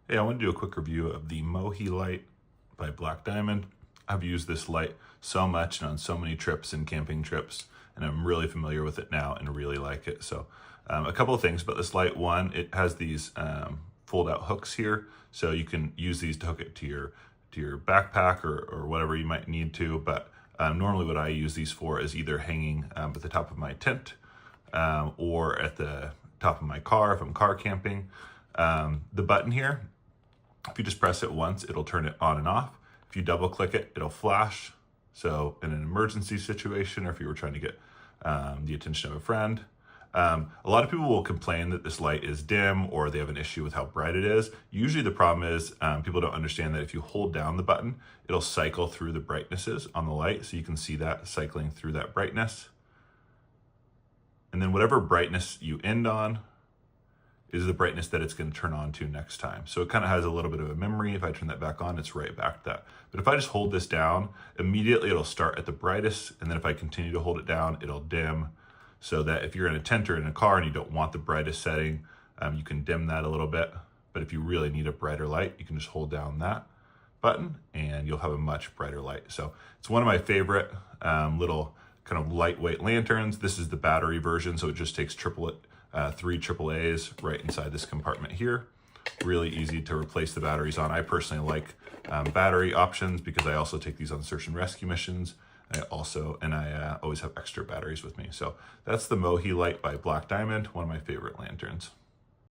Hey, I want to do a quick review of the Moji light by Black Diamond. I've used this light so much and on so many trips and camping trips, and I'm really familiar with it now and really like it. So a couple of things about this light. One, it has these fold out hooks here, so you can use these to hook it to your backpack or whatever you might need to. But normally what I use these for is either hanging at the top of my tent or at the top of my car if I'm car camping. The button here, if you just press it once, it'll turn it on and off. If you double click it, it'll flash. So in an emergency situation, or if you were trying to get the attention of a friend. A lot of people will complain that this light is dim or they have an issue with how bright it is. Usually the problem is people don't understand that if you hold down the button, it'll cycle through the brightnesses on the light. So you can see that cycling through that brightness. And then whatever brightness you end on is the brightness that it's going to turn on to next time. So it kind of has a little bit of a memory. If I turn that back on, it's right back to that. But if I just hold this down, immediately it'll start at the brightest. And then if I continue to hold it down, it'll dim. So that if you're in a tent or in a car and you don't want the brightest setting, you can dim that a little bit. But if you really need a brighter light, you can just hold down that button and you'll have a much brighter light. So it's one of my favorite little kind of lightweight lanterns. This is the battery version, so it just takes three AAAs right inside this compartment here. Really easy to replace the batteries on. I personally like battery options because I also take these on search and rescue missions. I always have extra batteries with me. So that's the Moji light by Black Diamond, one of my favorite lanterns.